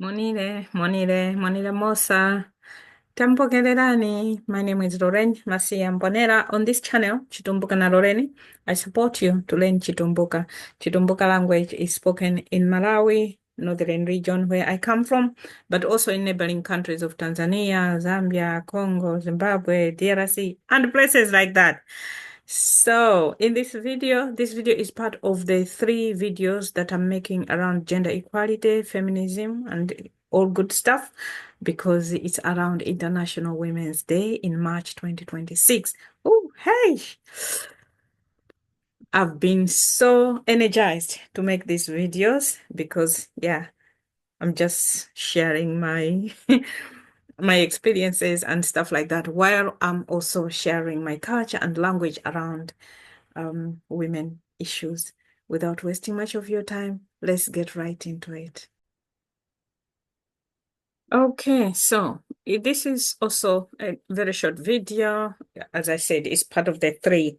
Monire, monire, monire mosa. Tempo Generani. My name is Lorraine Masia Mbonera. On this channel, Chitumbuka na Lorraine, I support you to learn Chitumbuka. Chitumbuka language is spoken in Malawi, northern region where I come from, but also in neighboring countries of Tanzania, Zambia, Congo, Zimbabwe, DRC, and places like that. So in this video is part of the 3 videos that I'm making around gender equality, feminism, and all good stuff because it's around International Women's Day in March 2026. Oh, hey! I've been so energized to make these videos because, yeah, I'm just sharing my my experiences and stuff like that while I'm also sharing my culture and language around women issues. Without wasting much of your time, let's get right into it. Okay, so this is also a very short video. As I said, it's part of the 3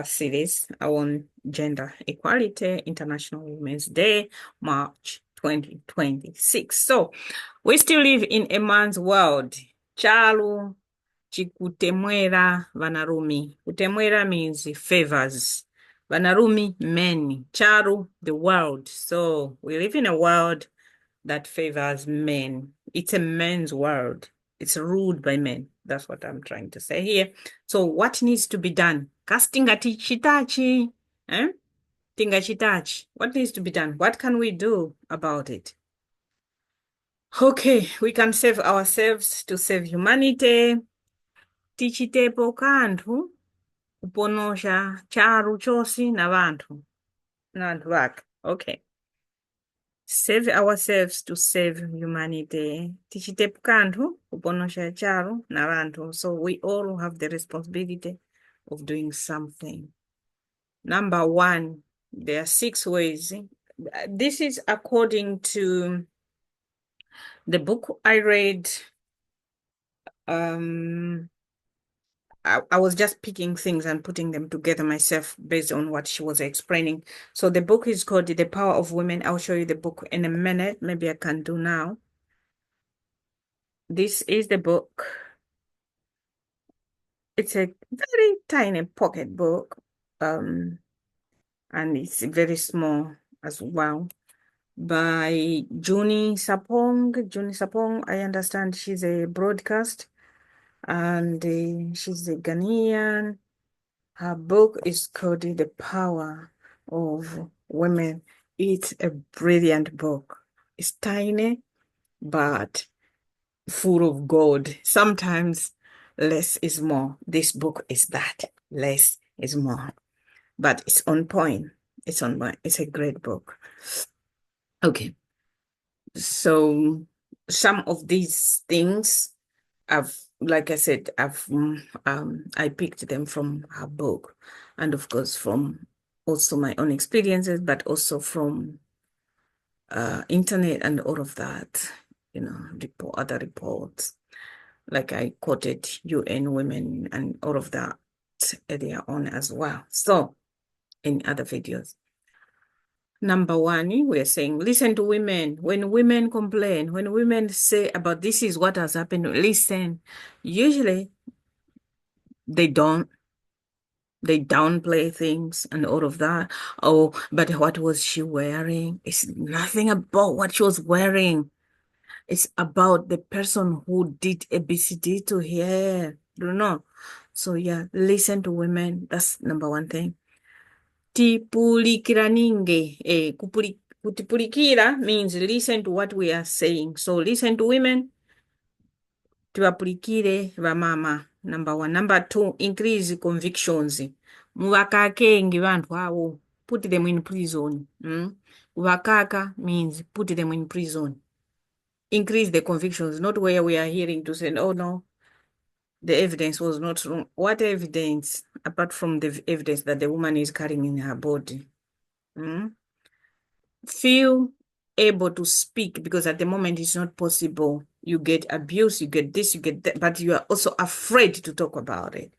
series on gender equality, International Women's Day, March 2026. So we still live in a man's world. Chalu chikutemwera vanarumi. Kutemwera means favors. Vanarumi, men. Charu, the world. So we live in a world that favors men. It's a men's world. It's ruled by men. That's what I'm trying to say here. So what needs to be done? Castingati chitachi. Eh? Tingachitachi. What needs to be done? What can we do about it? Okay, we can save ourselves to save humanity. Tichitepo kanthu kuponosha charu chosi na vanthu vake. Okay. Save ourselves to save humanity. Tichitepo kanthu kuponosha charu na vanthu. So we all have the responsibility of doing something. Number 1, there are 6 ways. This is according to the book I read. I was just picking things and putting them together myself based on what she was explaining. So the book is called The Power of Women. I'll show you the book in a minute. Maybe I can do now. This is the book. It's a very tiny pocket book. And it's very small as well. By Juni Sapong. Juni Sapong, I understand she's a broadcast and she's a Ghanaian. Her book is called The Power of Women. It's a brilliant book. It's tiny, but full of gold. Sometimes less is more. This book is that. Less is more. But it's on point. It's on point. It's a great book. Okay. So some of these things like I said, I picked them from her book, and of course from also my own experiences, but also from internet and all of that, other reports. Like I quoted UN Women and all of that earlier on as well. So in other videos. Number 1, we're saying, listen to women. When women complain, when women say about this is what has happened, listen. Usually they downplay things and all of that. Oh, but what was she wearing? It's nothing about what she was wearing. It's about the person who did ABCD to her. You know. So yeah, listen to women. That's number 1 thing. Tipulikira ninge. Kutipulikira means listen to what we are saying. So listen to women. Tiwapulikire vamama. Number 1. Number 2, increase convictions. Muvakakengi vanthu avo. Put them in prison. Vakaka means put them in prison. Increase the convictions, not where we are hearing to say, oh no, the evidence was not wrong. What evidence, apart from the evidence that the woman is carrying in her body? Feel able to speak, because at the moment it's not possible. You get abuse, you get this, you get that, but you are also afraid to talk about it.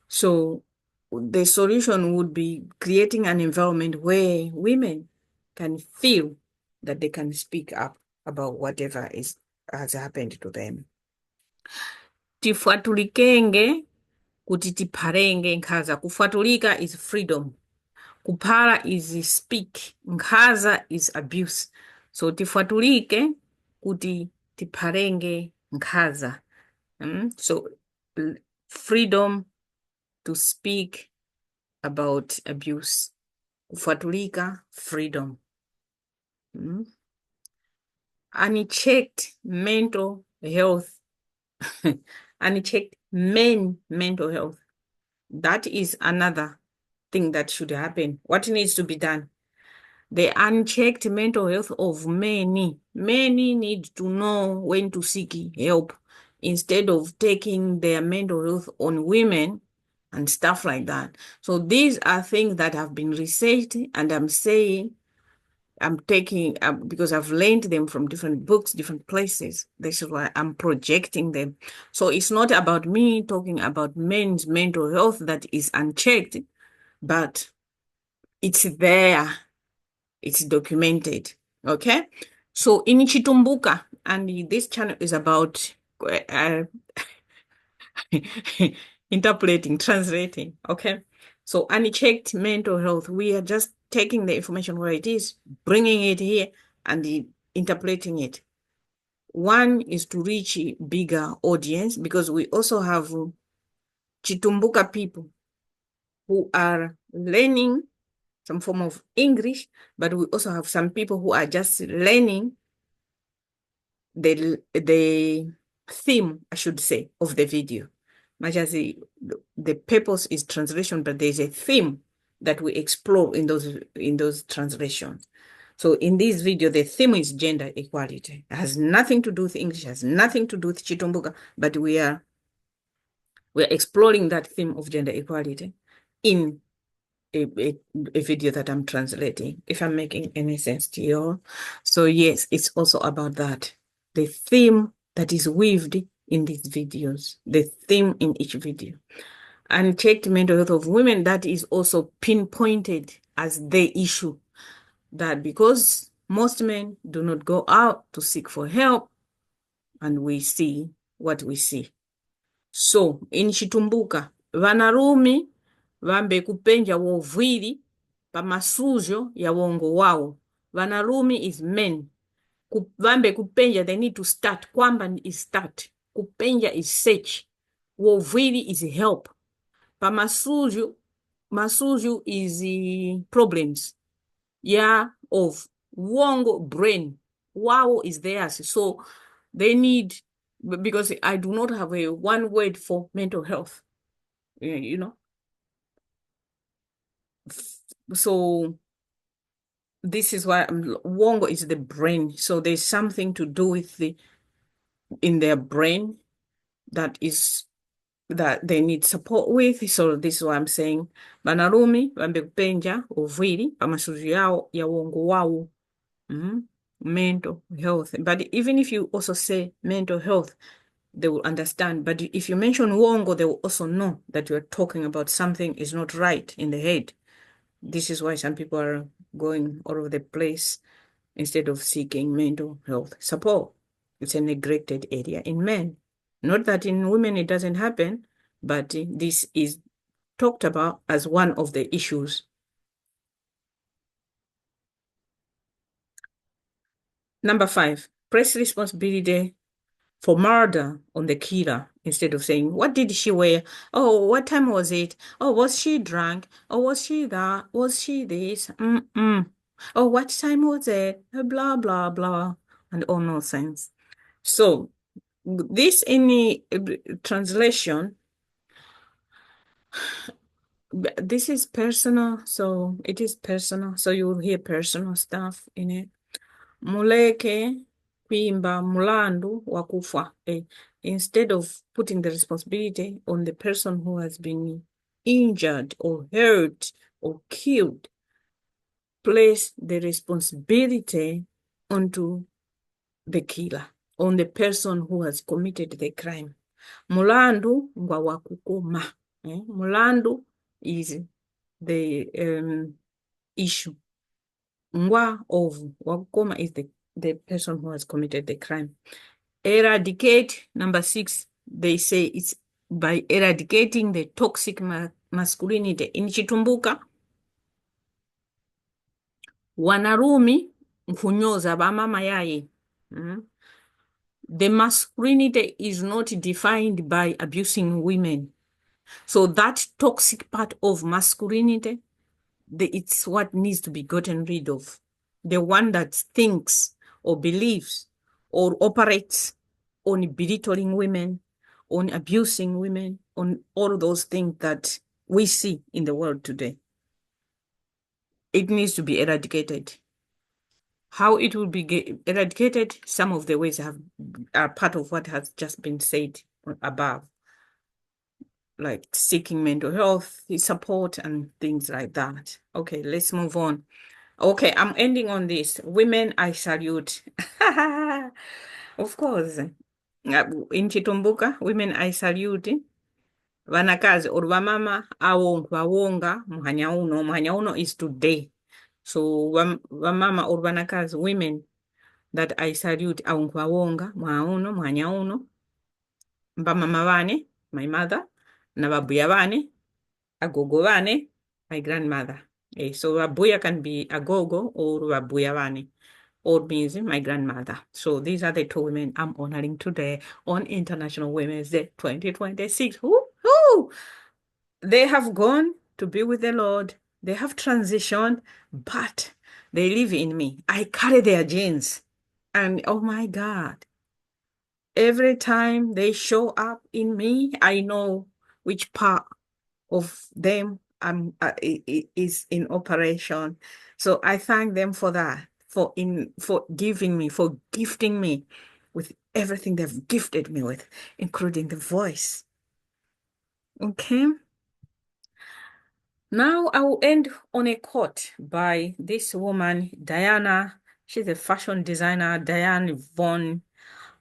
So the solution would be creating an environment where women can feel that they can speak up. about whatever has happened to them. Tifwatulikenge kuti tipharenge nkhaza. Kufwatulika is freedom. Kuphala is speak. Nkhaza is abuse. So tifwatulike kuti tipharenge nkhaza. So freedom to speak about abuse. Kufwatulika, freedom. Unchecked mental health. Unchecked mental health. That is another thing that should happen. What needs to be done? The unchecked mental health of many need to know when to seek help instead of taking their mental health on women and stuff like that. So these are things that have been researched, and I'm saying I'm taking because I've learned them from different books, different places. This is why I'm projecting them. So it's not about me talking about men's mental health that is unchecked, but it's there. It's documented. Okay? So in Chitumbuka, and this channel is about interpreting, translating. Okay? So unchecked mental health, we are just taking the information where it is, bringing it here, and interpreting it. One is to reach a bigger audience, because we also have Chitumbuka people who are learning some form of English, but we also have some people who are just learning the theme, I should say, of the video. Much as the purpose is translation, but there's a theme that we explore in those translations. So in this video, the theme is gender equality. It has nothing to do with English, has nothing to do with Chitumbuka, but we're exploring that theme of gender equality in a video that I'm translating, if I'm making any sense to you all. So yes, it's also about that. The theme that is weaved in these videos, the theme in each video. Unchecked mental health of women, that is also pinpointed as the issue. That because most men do not go out to seek for help, and we see what we see. So in Chitumbuka, vanarumi vambe kupenja wovwiri pa masujo ya wongo wao. Vanarumi is men. Vambe kupenja, they need to start. Kwamba is start. Kupenja is search. Wovwiri is help. Pa masujo is problems. Yeah, of wongo brain. Wao is theirs. So they need, because I do not have a one word for mental health, you know. So this is why wongo is the brain. So there's something to do with in their brain that they need support with. So this is why I'm saying banarumi vambe kupenja ovwiri pamasuju yao ya wongo wao. Mental health. But even if you also say mental health, they will understand. But if you mention wongo, they will also know that you're talking about something is not right in the head. This is why some people are going all over the place instead of seeking mental health support. It's a neglected area in men. Not that in women it doesn't happen, but this is talked about as one of the issues. Number 5, press responsibility for murder on the killer instead of saying, what did she wear? Oh, what time was it? Oh, was she drunk? Oh, was she that? Was she this? Oh, what time was it? Blah, blah, blah, and all nonsense. So this in the translation, this is personal, so it is personal. So you will hear personal stuff in it. Muleke kuimba mulandu wa kufa. Instead of putting the responsibility on the person who has been injured or hurt or killed, place the responsibility onto the killer, on the person who has committed the crime. Mulandu ngwa wakukoma. Mulandu is the issue. Ngwa of wakukoma is the the person who has committed the crime. Eradicate, number 6, they say it's by eradicating the toxic masculinity. In Chitumbuka, wanarumi nkunyoza bamama yaye. The masculinity is not defined by abusing women. So that toxic part of masculinity, it's what needs to be gotten rid of. The one that thinks or believes or operates on belittling women, on abusing women, on all those things that we see in the world today. It needs to be eradicated. How it will be eradicated, some of the ways are part of what has just been said above, like seeking mental health support and things like that. Okay, let's move on. Okay, I'm ending on this. Women, I salute. Of course. In Chitumbuka, women, I salute. Vanakazi or vamama awonga muhanyauno. Muhanyauno is today. So vamama or vanakazi, women that I salute awonga muhauno muhanyauno. Vamama vane, my mother, na vabuya vane, agogo vane, my grandmother. So vabuya can be agogo or vabuya vane, or means my grandmother. So these are the 2 women I'm honoring today on International Women's Day 2026. Woo-hoo! They have gone to be with the Lord. They have transitioned, but they live in me. I carry their genes. And oh my God, every time they show up in me, I know which part of them is in operation. So I thank them for that, for gifting me with everything they've gifted me with, including the voice. Okay. Now I will end on a quote by this woman, Diana. She's a fashion designer, Diane von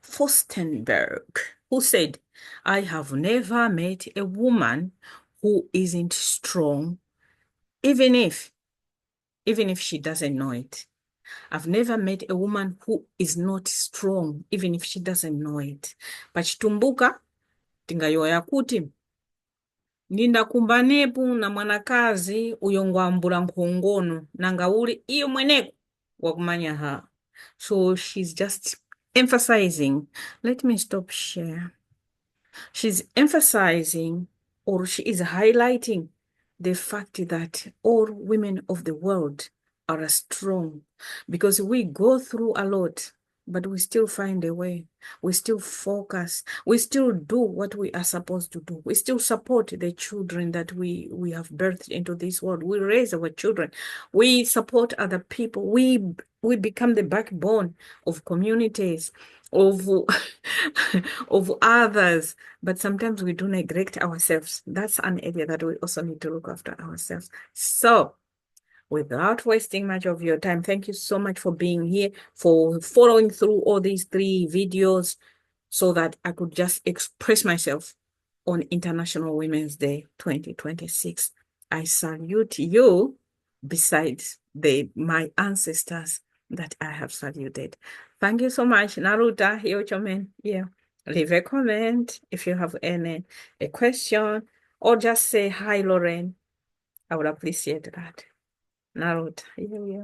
Furstenberg, who said, I have never met a woman who isn't strong, even if she doesn't know it. I've never met a woman who is not strong, even if she doesn't know it. But Chitumbuka, tingayoya kuti, ndindakumbanepo na mwanakazi uyongwambula nkhongono, nanga uli iyo mweneko wakumanya ha. So she's just emphasizing, let me stop share. She's emphasizing, or she is highlighting the fact that all women of the world are strong, because we go through a lot, but we still find a way. We still focus. We still do what we are supposed to do. We still support the children that we have birthed into this world. We raise our children. We support other people. We become the backbone of communities, of of others, but sometimes we do neglect ourselves. That's an area that we also need to look after ourselves. So without wasting much of your time, thank you so much for being here, for following through all these 3 videos so that I could just express myself on International Women's Day 2026. I salute you besides my ancestors that I have saluted. Thank you so much. Naruta, Hiochomen. Yeah. Leave a comment if you have a question, or just say hi, Lauren. I would appreciate that. Naruta. Yeah.